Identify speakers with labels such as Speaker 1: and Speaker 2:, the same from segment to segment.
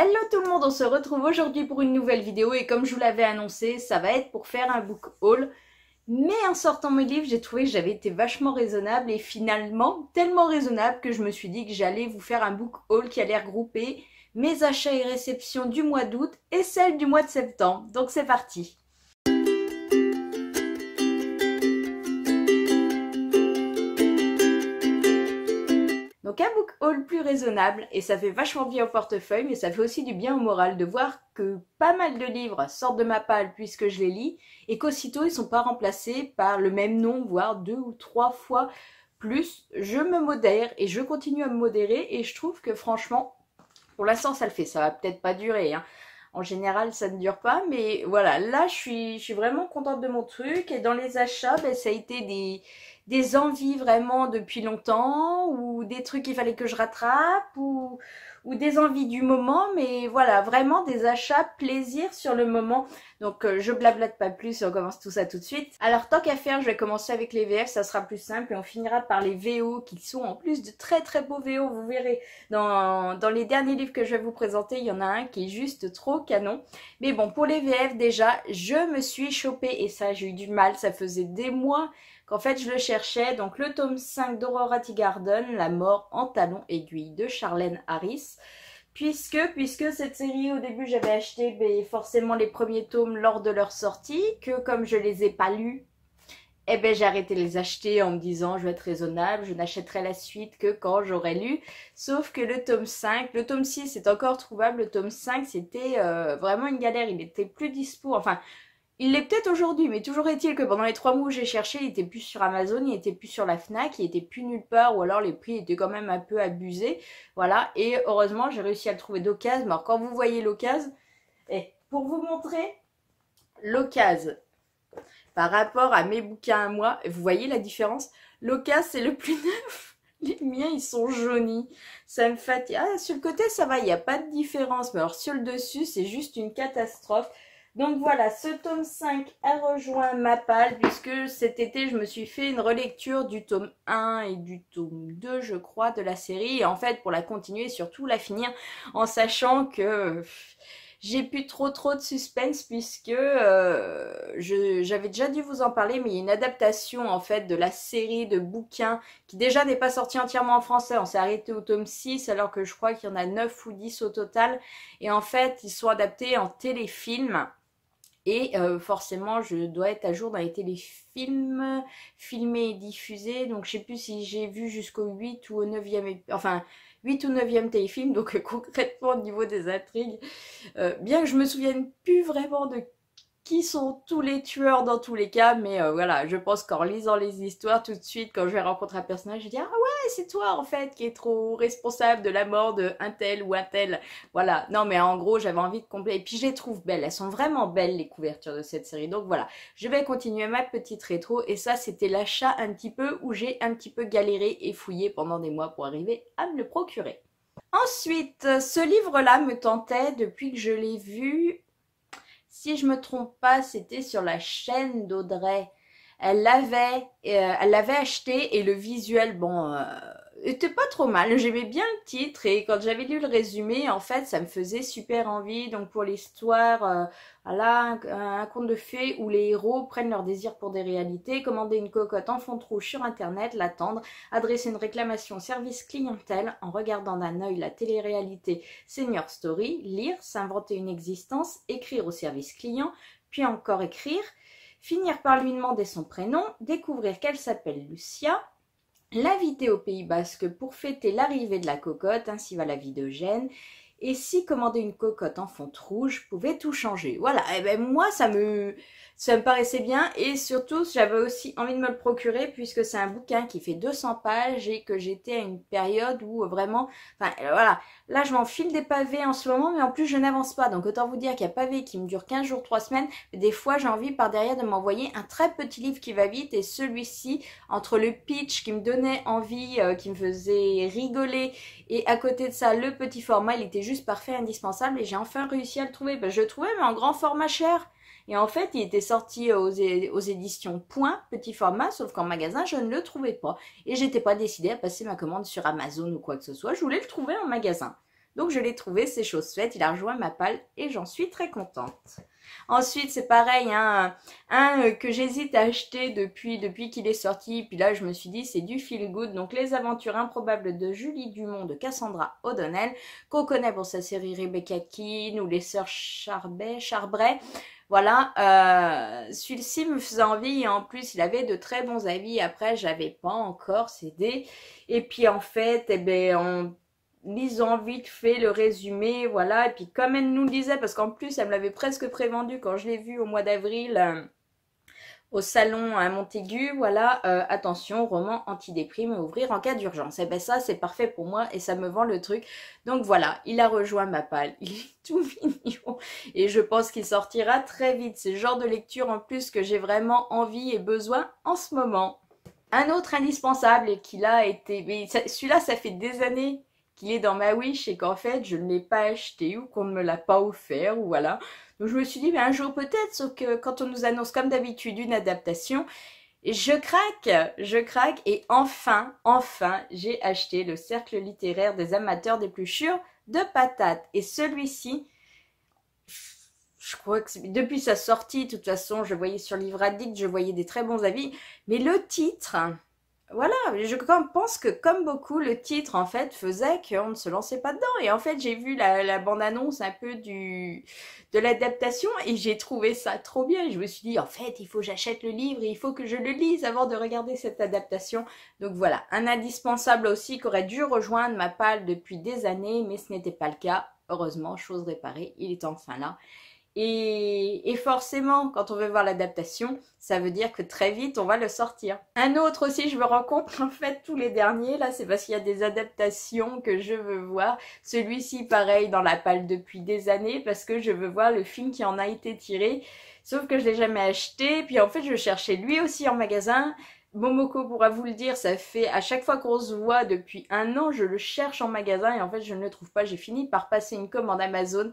Speaker 1: Hello tout le monde, on se retrouve aujourd'hui pour une nouvelle vidéo et comme je vous l'avais annoncé, ça va être pour faire un book haul. Mais en sortant mes livres, j'ai trouvé que j'avais été vachement raisonnable et finalement tellement raisonnable que je me suis dit que j'allais vous faire un book haul qui allait regrouper mes achats et réceptions du mois d'août et celles du mois de septembre. Donc c'est parti! Donc un book haul plus raisonnable et ça fait vachement bien au portefeuille mais ça fait aussi du bien au moral de voir que pas mal de livres sortent de ma palle puisque je les lis et qu'aussitôt ils ne sont pas remplacés par le même nombre voire 2 ou 3 fois plus. Je me modère et je continue à me modérer et je trouve que franchement pour l'instant ça le fait, ça va peut-être pas durer hein. En général, ça ne dure pas, mais voilà, là, je suis vraiment contente de mon truc. Et dans les achats, ben, ça a été des envies vraiment depuis longtemps, ou des trucs qu'il fallait que je rattrape, ou des envies du moment. Mais voilà, vraiment des achats plaisir sur le moment. Donc, je blablate pas plus et on commence tout ça tout de suite. Alors, tant qu'à faire, je vais commencer avec les VF, ça sera plus simple. Et on finira par les VO, qui sont en plus de très très beaux VO, vous verrez. Dans les derniers livres que je vais vous présenter, il y en a un qui est juste trop canon. Mais bon, pour les VF déjà, je me suis chopée, et ça j'ai eu du mal, ça faisait des mois qu'en fait je le cherchais. Donc le tome 5 d'Aurora Teagarden, La mort en talons aiguilles de Charlène Harris. Puisque cette série, au début, j'avais acheté forcément les premiers tomes lors de leur sortie, que comme je les ai pas lus, eh ben j'ai arrêté de les acheter en me disant je vais être raisonnable, je n'achèterai la suite que quand j'aurai lu. Sauf que le tome 5, le tome 6 est encore trouvable, le tome 5 c'était vraiment une galère, il était plus dispo, enfin il l'est peut-être aujourd'hui, mais toujours est-il que pendant les 3 mois où j'ai cherché, il était plus sur Amazon, il était plus sur la Fnac, il était plus nulle part, ou alors les prix étaient quand même un peu abusés, voilà, et heureusement j'ai réussi à le trouver d'occasion. Alors quand vous voyez l'occasion, pour vous montrer l'occasion, par rapport à mes bouquins à moi, vous voyez la différence? L'occasion c'est le plus neuf. Les miens ils sont jaunis. Ça me fatigue. Ah, sur le côté ça va, il n'y a pas de différence. Mais alors sur le dessus c'est juste une catastrophe. Donc voilà, ce tome 5 a rejoint ma palle puisque cet été je me suis fait une relecture du tome 1 et du tome 2 je crois de la série. Et en fait pour la continuer et surtout la finir en sachant que j'ai plus trop de suspense puisque j'avais déjà dû vous en parler, mais il y a une adaptation en fait de la série de bouquins qui déjà n'est pas sortie entièrement en français. On s'est arrêté au tome 6 alors que je crois qu'il y en a 9 ou 10 au total. Et en fait, ils sont adaptés en téléfilm. Et forcément, je dois être à jour dans les téléfilms filmés et diffusés. Donc je sais plus si j'ai vu jusqu'au 8 ou au 9e, enfin 8 ou 9e téléfilm. Donc concrètement au niveau des intrigues, bien que je me souvienne plus vraiment de qui sont tous les tueurs dans tous les cas, mais voilà, je pense qu'en lisant les histoires, tout de suite, quand je vais rencontrer un personnage, je vais dire « Ah ouais, c'est toi en fait qui est trop responsable de la mort de un tel ou un tel. » Voilà, non mais en gros, j'avais envie de compléter. Et puis je les trouve belles, elles sont vraiment belles les couvertures de cette série. Donc voilà, je vais continuer ma petite rétro, et ça c'était l'achat un petit peu où j'ai un petit peu galéré et fouillé pendant des mois pour arriver à me le procurer. Ensuite, ce livre-là me tentait depuis que je l'ai vu. Si je me trompe pas, c'était sur la chaîne d'Audrey. Elle l'avait acheté et le visuel, bon, était pas trop mal. J'aimais bien le titre et quand j'avais lu le résumé, en fait, ça me faisait super envie. Donc pour l'histoire, voilà, un conte de fées où les héros prennent leur désir pour des réalités, commander une cocotte en fond de rouge sur internet, l'attendre, adresser une réclamation au service clientèle en regardant d'un œil la télé-réalité Senior Story, lire, s'inventer une existence, écrire au service client, puis encore écrire, finir par lui demander son prénom, découvrir qu'elle s'appelle Lucia, l'inviter au Pays Basque pour fêter l'arrivée de la cocotte, ainsi va la vie d'Eugène. Et si commander une cocotte en fonte rouge pouvait tout changer. Voilà, et ben moi ça me paraissait bien et surtout j'avais aussi envie de me le procurer puisque c'est un bouquin qui fait 200 pages et que j'étais à une période où vraiment, enfin voilà, là je m'enfile des pavés en ce moment mais en plus je n'avance pas. Donc autant vous dire qu'il y a pavé qui me dure 15 jours, 3 semaines, mais des fois j'ai envie par derrière de m'envoyer un très petit livre qui va vite et celui-ci, entre le pitch qui me donnait envie, qui me faisait rigoler et à côté de ça le petit format, il était juste parfait, indispensable et j'ai enfin réussi à le trouver. Ben, je le trouvais mais en grand format cher. Et en fait, il était sorti aux éditions Point, petit format, sauf qu'en magasin, je ne le trouvais pas. Et j'étais pas décidée à passer ma commande sur Amazon ou quoi que ce soit. Je voulais le trouver en magasin. Donc je l'ai trouvé, c'est chose faite, il a rejoint ma palle et j'en suis très contente. Ensuite, c'est pareil, hein, un que j'hésite à acheter depuis qu'il est sorti. Puis là, je me suis dit, c'est du feel good. Donc, Les Aventures Improbables de Julie Dumont, de Cassandra O'Donnell, qu'on connaît pour sa série Rebecca Keane ou Les Sœurs Charbray. Voilà, celui-ci me faisait envie et en plus, il avait de très bons avis. Après, j'avais pas encore cédé. Et puis, en fait, eh ben, lisant vite fait le résumé, voilà, et puis comme elle nous le disait, parce qu'en plus elle me l'avait presque prévendu quand je l'ai vu au mois d'avril au salon à Montaigu, voilà, attention, roman antidéprime à ouvrir en cas d'urgence. Et ben ça c'est parfait pour moi et ça me vend le truc. Donc voilà, il a rejoint ma palle, il est tout mignon et je pense qu'il sortira très vite. C'est le genre de lecture en plus que j'ai vraiment envie et besoin en ce moment. Un autre indispensable et qu'il a été, mais celui-là ça fait des années qu'il est dans ma wish et qu'en fait je ne l'ai pas acheté ou qu'on ne me l'a pas offert ou voilà. Donc je me suis dit ben, un jour peut-être, sauf que quand on nous annonce comme d'habitude une adaptation, je craque et enfin j'ai acheté le Cercle littéraire des amateurs d'épluchures de patates et celui-ci, je crois que depuis sa sortie, de toute façon je voyais sur Livre Addict, je voyais des très bons avis, mais le titre... Voilà, je pense que comme beaucoup, le titre en fait faisait qu'on ne se lançait pas dedans. Et en fait, j'ai vu la bande-annonce un peu de l'adaptation et j'ai trouvé ça trop bien. Et je me suis dit, en fait, il faut que j'achète le livre et il faut que je le lise avant de regarder cette adaptation. Donc voilà, un indispensable aussi qui aurait dû rejoindre ma palle depuis des années, mais ce n'était pas le cas. Heureusement, chose réparée, il est enfin là. Et forcément, quand on veut voir l'adaptation, ça veut dire que très vite, on va le sortir. Un autre aussi, je me rends compte, en fait, tous les derniers, là, c'est parce qu'il y a des adaptations que je veux voir. Celui-ci, pareil, dans la palle depuis des années, parce que je veux voir le film qui en a été tiré. Sauf que je l'ai jamais acheté, puis en fait, je cherchais lui aussi en magasin. Momoko pourra vous le dire, ça fait à chaque fois qu'on se voit depuis un an, je le cherche en magasin et en fait je ne le trouve pas. J'ai fini par passer une commande Amazon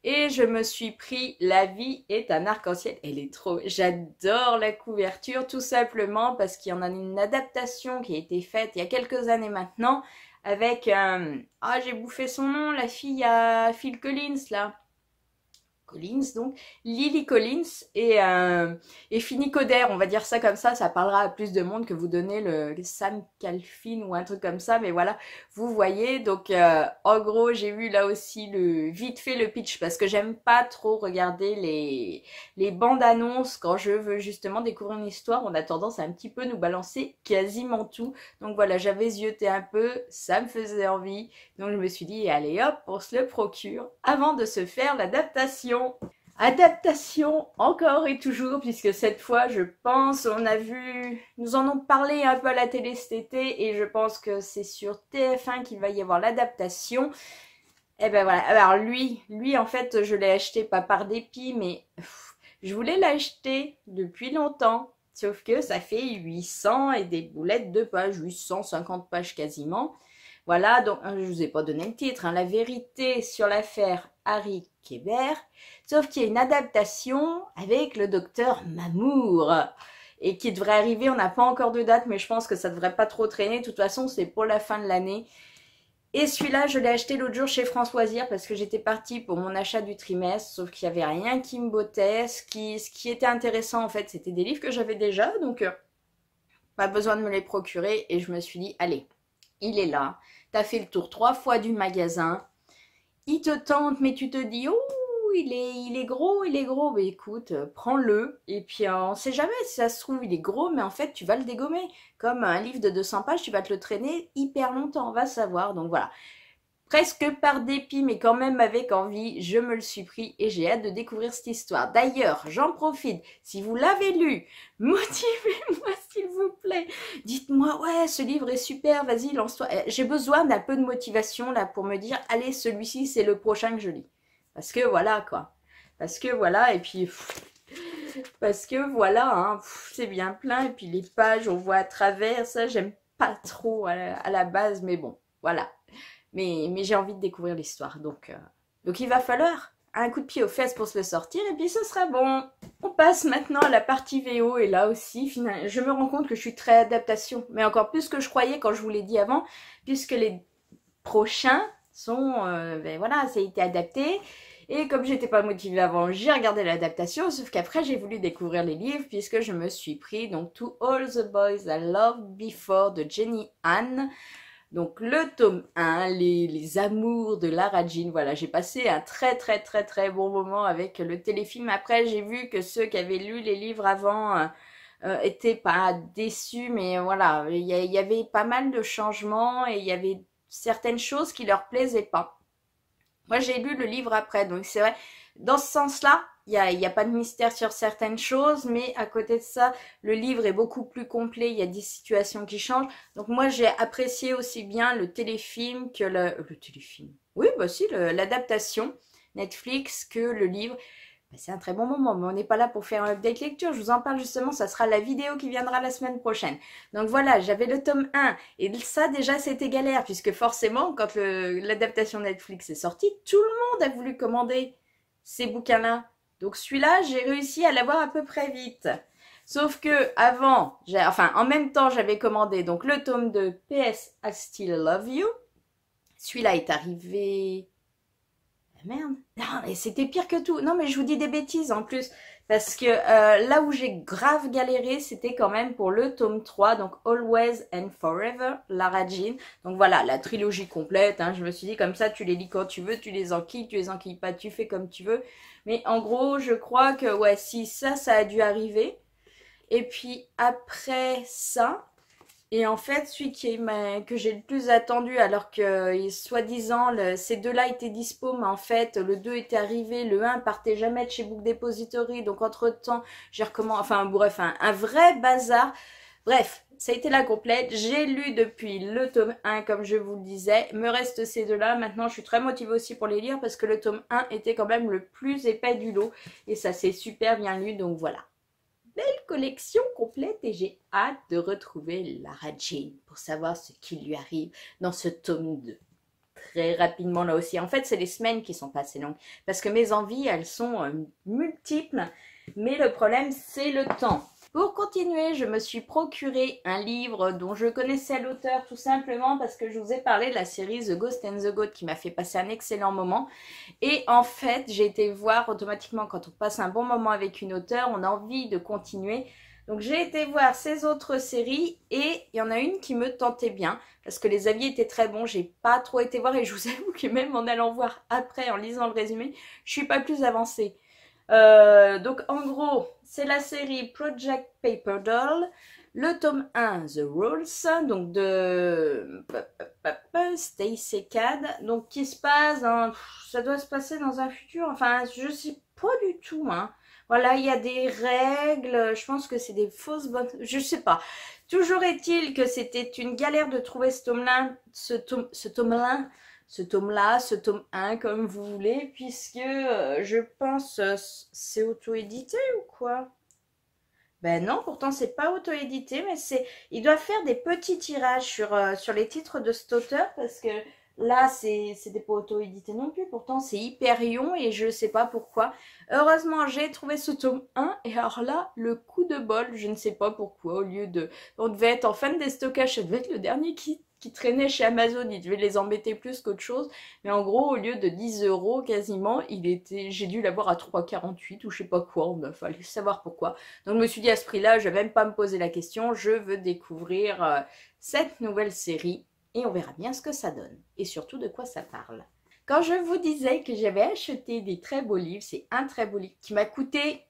Speaker 1: et je me suis pris La vie est un arc-en-ciel. Elle est trop... J'adore la couverture tout simplement parce qu'il y en a une adaptation qui a été faite il y a quelques années maintenant avec... Ah, j'ai bouffé son nom, la fille à Phil Collins là. Collins, donc Lily Collins et Finny Coder, on va dire ça comme ça parlera à plus de monde que vous donnez le Sam Calfin ou un truc comme ça, mais voilà, vous voyez, donc en gros j'ai vu là aussi vite fait le pitch parce que j'aime pas trop regarder les bandes annonces quand je veux justement découvrir une histoire, on a tendance à un petit peu nous balancer quasiment tout, donc voilà, j'avais zioté un peu, ça me faisait envie, donc je me suis dit allez hop, on se le procure avant de se faire l'adaptation. Adaptation encore et toujours, puisque cette fois, je pense, nous en ont parlé un peu à la télé cet été, et je pense que c'est sur TF1 qu'il va y avoir l'adaptation. Et ben voilà, alors lui en fait, je l'ai acheté pas par dépit, mais je voulais l'acheter depuis longtemps, sauf que ça fait 800 et des boulettes de pages, 850 pages quasiment. Voilà, donc je vous ai pas donné le titre, hein, La vérité sur l'affaire Harry Kéber, sauf qu'il y a une adaptation avec le docteur Mamour et qui devrait arriver, on n'a pas encore de date, mais je pense que ça devrait pas trop traîner, de toute façon c'est pour la fin de l'année. Et celui-là, je l'ai acheté l'autre jour chez Françoisière parce que j'étais partie pour mon achat du trimestre, sauf qu'il n'y avait rien qui me bottait. Ce qui était intéressant en fait, c'était des livres que j'avais déjà, donc pas besoin de me les procurer et je me suis dit, allez, il est là. T'as fait le tour 3 fois du magasin, il te tente, mais tu te dis, oh, il est gros, mais écoute, prends-le, et puis on sait jamais, si ça se trouve, il est gros, mais en fait, tu vas le dégommer, comme un livre de 200 pages, tu vas te le traîner hyper longtemps, on va savoir, donc voilà. Presque par dépit, mais quand même avec envie, je me le suis pris et j'ai hâte de découvrir cette histoire. D'ailleurs, j'en profite, si vous l'avez lu, motivez-moi s'il vous plaît. Dites-moi, ouais, ce livre est super, vas-y, lance-toi. J'ai besoin d'un peu de motivation là pour me dire, allez, celui-ci, c'est le prochain que je lis. Parce que voilà, quoi. Parce que voilà, et puis... parce que voilà, hein, c'est bien plein, et puis les pages, on voit à travers, ça, j'aime pas trop à la base, mais bon, voilà. Mais j'ai envie de découvrir l'histoire. Donc il va falloir un coup de pied aux fesses pour se le sortir. Et puis ce sera bon. On passe maintenant à la partie VO. Et là aussi, finalement, je me rends compte que je suis très adaptation. Mais encore plus que je croyais quand je vous l'ai dit avant. Puisque les prochains ben voilà, ça a été adapté. Et comme j'étais pas motivée avant, j'ai regardé l'adaptation, sauf qu'après j'ai voulu découvrir les livres puisque je me suis pris donc To All the Boys I Loved Before de Jenny Han. Donc le tome 1, les amours de Lara Jean. Voilà, j'ai passé un très bon moment avec le téléfilm. Après j'ai vu que ceux qui avaient lu les livres avant étaient pas déçus, mais voilà, il y avait pas mal de changements et il y avait certaines choses qui leur plaisaient pas. Moi, j'ai lu le livre après, donc c'est vrai, dans ce sens-là, il y a pas de mystère sur certaines choses, mais à côté de ça, le livre est beaucoup plus complet, il y a des situations qui changent. Donc moi, j'ai apprécié aussi bien le téléfilm que le téléfilm. Oui, bah si, l'adaptation Netflix que le livre. C'est un très bon moment, mais on n'est pas là pour faire un update lecture. Je vous en parle justement, ça sera la vidéo qui viendra la semaine prochaine. Donc voilà, j'avais le tome 1. Et ça, déjà, c'était galère, puisque forcément, quand l'adaptation Netflix est sortie, tout le monde a voulu commander ces bouquins-là. Donc celui-là, j'ai réussi à l'avoir à peu près vite. Sauf que avant, en même temps, j'avais commandé donc le tome de PS I Still Love You. Celui-là est arrivé... Merde, non mais c'était pire que tout. Non mais je vous dis des bêtises en plus. Parce que là où j'ai grave galéré, c'était quand même pour le tome 3. Donc Always and Forever, Lara Jean. Donc voilà, la trilogie complète. Hein, je me suis dit comme ça, tu les lis quand tu veux, tu les enquilles pas, tu fais comme tu veux. Mais en gros, je crois que ouais, si ça a dû arriver. Et puis après ça... Et en fait, celui que j'ai le plus attendu, alors que soi-disant ces deux-là étaient dispo, mais en fait le 2 était arrivé, le 1 partait jamais de chez Book Depository, donc entre-temps, j'ai recommandé, enfin bref, un vrai bazar. Bref, ça a été la complète. J'ai lu depuis le tome 1, comme je vous le disais. Me reste ces deux-là. Maintenant, je suis très motivée aussi pour les lire parce que le tome 1 était quand même le plus épais du lot. Et ça s'est super bien lu, donc voilà. Belle collection complète et j'ai hâte de retrouver Lara Jean pour savoir ce qui lui arrive dans ce tome 2. Très rapidement là aussi. En fait, c'est les semaines qui sont pas assez longues parce que mes envies, elles sont multiples. Mais le problème, c'est le temps. Pour continuer, je me suis procuré un livre dont je connaissais l'auteur tout simplement parce que je vous ai parlé de la série The Ghost and the Goat qui m'a fait passer un excellent moment. Et en fait, j'ai été voir automatiquement quand on passe un bon moment avec une auteure, on a envie de continuer. Donc j'ai été voir ses autres séries et il y en a une qui me tentait bien parce que les avis étaient très bons. J'ai pas trop été voir et je vous avoue que même en allant voir après, en lisant le résumé, je suis pas plus avancée. Donc en gros, c'est la série Project Paper Doll, le tome 1, The Rules, donc de Stacey Cad, donc qui se passe ça doit se passer dans un futur, enfin je sais pas du tout, hein. Voilà, il y a des règles, je pense que c'est des fausses bonnes, je sais pas. Toujours est-il que c'était une galère de trouver ce tome-là, ce tome 1, comme vous voulez, puisque je pense c'est auto-édité ou quoi? Ben non, pourtant c'est pas auto-édité, mais ils doivent faire des petits tirages sur les titres de cet auteur, parce que là c'était pas auto-édité non plus, pourtant c'est Hyperion et je sais pas pourquoi. Heureusement j'ai trouvé ce tome 1 et alors là, le coup de bol, je ne sais pas pourquoi, au lieu de... On devait être en fin de déstockage, ça devait être le dernier qui traînait chez Amazon, il devait les embêter plus qu'autre chose, mais en gros au lieu de 10 € quasiment, j'ai dû l'avoir à 3,48 ou je sais pas quoi, il fallait savoir pourquoi. Donc je me suis dit à ce prix-là, je vais même pas me poser la question, je veux découvrir cette nouvelle série et on verra bien ce que ça donne et surtout de quoi ça parle. Quand je vous disais que j'avais acheté des très beaux livres, c'est un très beau livre qui m'a coûté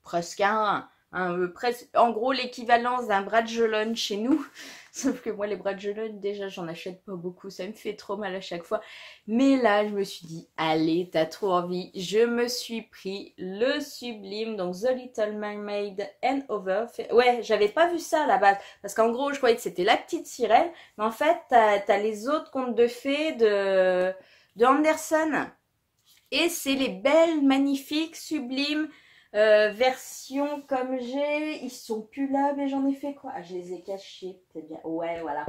Speaker 1: presque en gros l'équivalence d'un Bragelonne chez nous. Sauf que moi les Bragelonne déjà j'en achète pas beaucoup, ça me fait trop mal à chaque fois. Mais là je me suis dit allez t'as trop envie, je me suis pris le sublime, donc The Little Mermaid and Other. Ouais, j'avais pas vu ça à la base parce qu'en gros je croyais que c'était La Petite Sirène, mais en fait t'as les autres contes de fées de Andersen et c'est les belles, magnifiques, sublimes version comme j'ai, ils sont plus là, mais j'en ai fait quoi? Ah, je les ai cachés, c'est bien. Ouais, voilà.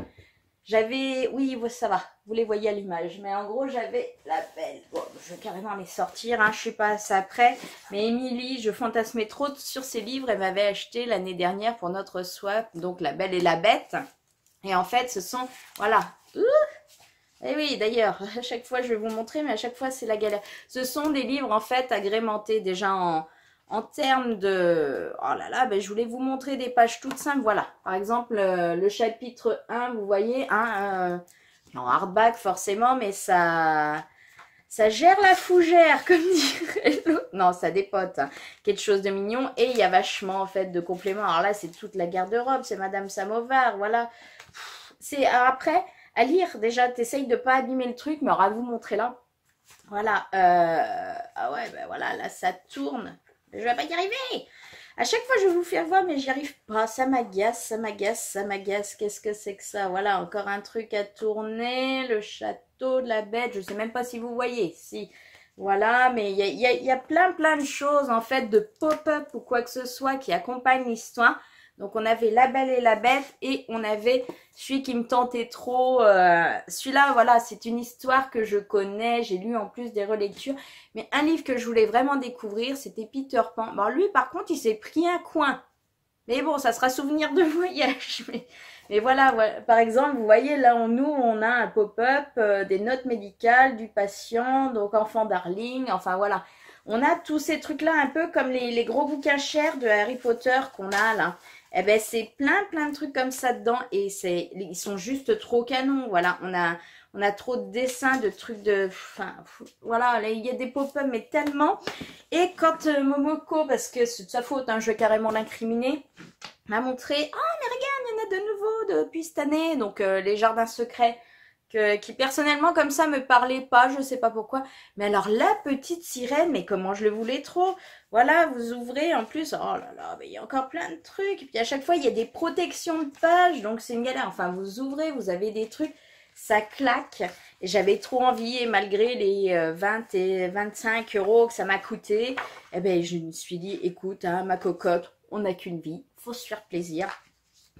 Speaker 1: J'avais, oui, ça va, vous les voyez à l'image, mais en gros, j'avais la belle. Bon, je vais carrément les sortir, hein, je suis pas assez après. Mais Émilie, je fantasmais trop sur ses livres, elle m'avait acheté l'année dernière pour notre swap, donc La Belle et la Bête. Et en fait, ce sont, voilà, Et oui, d'ailleurs, à chaque fois je vais vous montrer, mais à chaque fois c'est la galère. Ce sont des livres en fait agrémentés déjà en termes de... Oh là là, ben, je voulais vous montrer des pages toutes simples. Voilà, par exemple le chapitre 1, vous voyez, hein, en hardback forcément, mais ça gère la fougère, comme dirait l'autre. Non, ça dépote, hein. Quelque chose de mignon. Et il y a vachement en fait de compléments. Alors là, c'est toute la garde-robe, c'est Madame Samovar, voilà. C'est après... À lire, déjà, t'essayes de pas abîmer le truc, mais alors à vous montrer là. Voilà. Ah ouais, ben voilà, là, ça tourne. Je vais pas y arriver. À chaque fois, je vous fais voir, mais j'y arrive pas. Ça m'agace, ça m'agace, ça m'agace. Qu'est-ce que c'est que ça? Voilà, encore un truc à tourner. Le château de la bête. Je sais même pas si vous voyez. Si. Voilà, mais il y a plein de choses, en fait, de pop-up ou quoi que ce soit qui accompagnent l'histoire. Donc, on avait La Belle et la Bête et on avait celui qui me tentait trop. Celui-là, voilà, c'est une histoire que je connais. J'ai lu en plus des relectures. Mais un livre que je voulais vraiment découvrir, c'était Peter Pan. Bon, lui, par contre, il s'est pris un coin. Mais bon, ça sera souvenir de voyage. Mais voilà, par exemple, vous voyez, là, nous, on a un pop-up, des notes médicales du patient, donc enfant darling, enfin voilà. On a tous ces trucs-là, un peu comme les gros bouquins chers de Harry Potter qu'on a là. Eh ben, c'est plein de trucs comme ça dedans et ils sont juste trop canons. Voilà, on a trop de dessins, de trucs de... Enfin, voilà, là, il y a des pop-up, mais tellement. Et quand Momoko, parce que c'est de sa faute, hein, je vais carrément l'incriminer, m'a montré, oh mais regarde, il y en a de nouveaux depuis cette année, donc les jardins secrets, qui personnellement comme ça me parlaient pas, je sais pas pourquoi. Mais alors la petite sirène, mais comment je le voulais trop. Voilà, vous ouvrez en plus, oh là là, il y a encore plein de trucs. Et puis à chaque fois, il y a des protections de pages, donc c'est une galère. Enfin, vous ouvrez, vous avez des trucs, ça claque. Et j'avais trop envie, et malgré les 20 et 25 euros que ça m'a coûté, eh ben, je me suis dit, écoute, hein, ma cocotte, on n'a qu'une vie, faut se faire plaisir.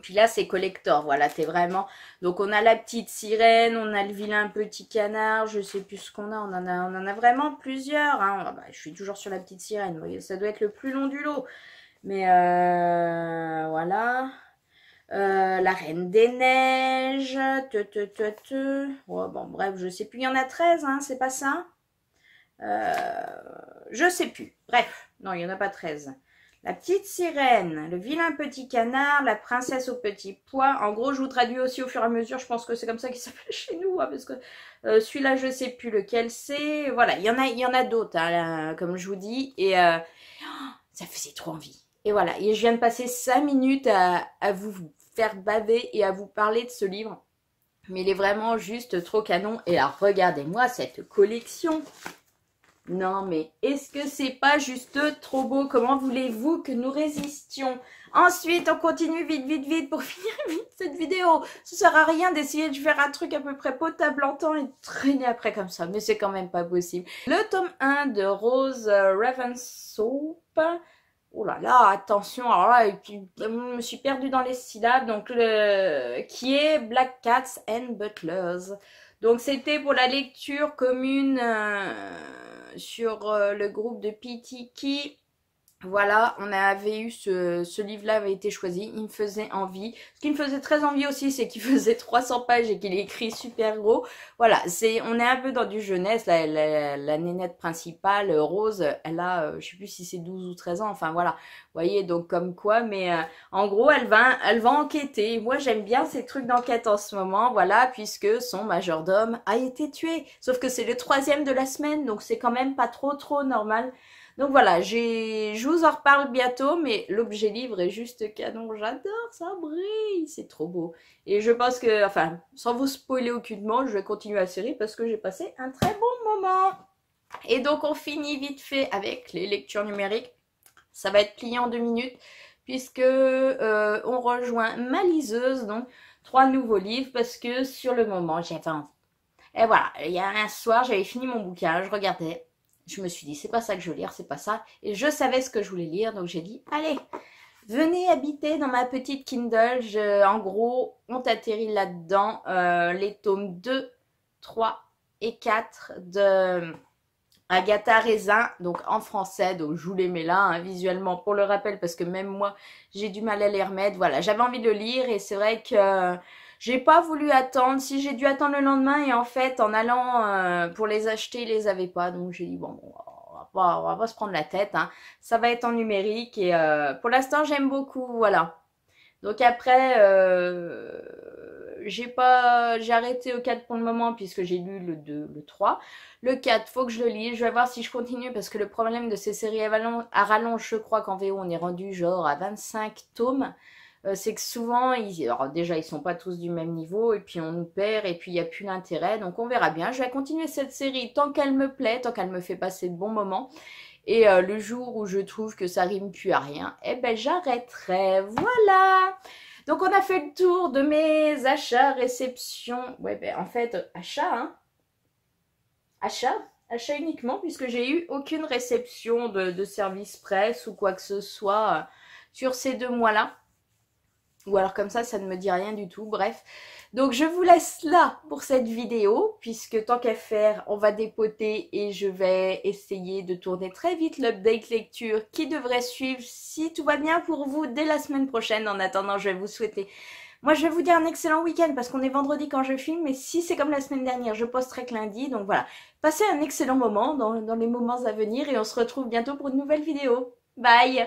Speaker 1: Puis là, c'est collector, voilà, t'es vraiment... Donc, on a la petite sirène, on a le vilain petit canard, je sais plus ce qu'on a, on en a vraiment plusieurs. Hein. Ah bah, je suis toujours sur la petite sirène, vous voyez, ça doit être le plus long du lot. Mais voilà. La Reine des Neiges, oh, bon, bref, je sais plus, il y en a 13, hein, c'est pas ça je sais plus. Bref, non, il n'y en a pas 13. La petite sirène, le vilain petit canard, la princesse au petit pois. En gros, je vous traduis aussi au fur et à mesure. Je pense que c'est comme ça qu'il s'appelle chez nous, hein, parce que celui-là, je sais plus lequel c'est. Voilà, il y en a d'autres, hein, comme je vous dis. Et ça faisait trop envie. Et voilà, et je viens de passer 5 minutes à vous faire baver et à vous parler de ce livre. Mais il est vraiment juste trop canon. Et alors, regardez-moi cette collection. Non, mais est-ce que c'est pas juste trop beau? Comment voulez-vous que nous résistions? Ensuite, on continue vite pour finir vite cette vidéo. Ça sert à rien d'essayer de faire un truc à peu près potable en temps et de traîner après comme ça. Mais c'est quand même pas possible. Le tome 1 de Rose Ravenshope. Oh là là, attention. Alors là, je me suis perdue dans les syllabes. Donc, qui est Black Cats and Butlers. Donc, c'était pour la lecture commune... sur le groupe de PTK. Voilà, on avait eu ce livre-là avait été choisi, il me faisait envie. Ce qui me faisait très envie aussi, c'est qu'il faisait 300 pages et qu'il est écrit super gros. Voilà, on est un peu dans du jeunesse, la nénette principale, Rose, elle a, je sais plus si c'est 12 ou 13 ans, enfin voilà. Vous voyez, donc comme quoi, mais en gros, elle va enquêter. Moi, j'aime bien ces trucs d'enquête en ce moment, voilà, puisque son majordome a été tué. Sauf que c'est le 3e de la semaine, donc c'est quand même pas trop normal. Donc voilà, je vous en reparle bientôt, mais l'objet livre est juste canon. J'adore, ça brille, c'est trop beau. Et je pense que, enfin, sans vous spoiler aucunement, je vais continuer la série parce que j'ai passé un très bon moment. Et donc on finit vite fait avec les lectures numériques. Ça va être plié en 2 minutes puisque on rejoint ma liseuse, donc 3 nouveaux livres parce que sur le moment j'avais envie. Et voilà, il y a un soir, j'avais fini mon bouquin, je regardais. Je me suis dit, c'est pas ça que je veux lire, c'est pas ça. Et je savais ce que je voulais lire, donc j'ai dit, allez, venez habiter dans ma petite Kindle. En gros, on t'atterrit là-dedans les tomes 2, 3 et 4 de Agatha Raisin, donc en français. Donc je vous les mets là, hein, visuellement, pour le rappel, parce que même moi, j'ai du mal à les remettre. Voilà, j'avais envie de le lire et c'est vrai que... J'ai pas voulu attendre. Si j'ai dû attendre le lendemain et en fait, en allant pour les acheter, ils les avaient pas. Donc j'ai dit bon, on va pas se prendre la tête. Hein. Ça va être en numérique et pour l'instant, j'aime beaucoup. Voilà. Donc après, j'ai arrêté au 4 pour le moment puisque j'ai lu le 2, le 3. Le 4, faut que je le lise. Je vais voir si je continue parce que le problème de ces séries à rallonge, je crois qu'en VO, on est rendu genre à 25 tomes. C'est que souvent, alors déjà, ils sont pas tous du même niveau et puis on nous perd et puis il n'y a plus d'intérêt. Donc on verra bien. Je vais continuer cette série tant qu'elle me plaît, tant qu'elle me fait passer de bons moments. Et le jour où je trouve que ça rime plus à rien, eh ben j'arrêterai. Voilà. Donc on a fait le tour de mes achats, réceptions. Ouais, ben en fait, achats, hein. Achat uniquement, puisque j'ai eu aucune réception de service presse ou quoi que ce soit sur ces 2 mois-là. Ou alors comme ça ne me dit rien du tout. Bref. Donc je vous laisse là pour cette vidéo, puisque tant qu'à faire, on va dépoter et je vais essayer de tourner très vite l'update lecture qui devrait suivre, si tout va bien pour vous, dès la semaine prochaine. En attendant, je vais vous souhaiter... Moi, je vais vous dire un excellent week-end parce qu'on est vendredi quand je filme, mais si c'est comme la semaine dernière, je posterai que lundi. Donc voilà, passez un excellent moment dans les moments à venir et on se retrouve bientôt pour une nouvelle vidéo. Bye!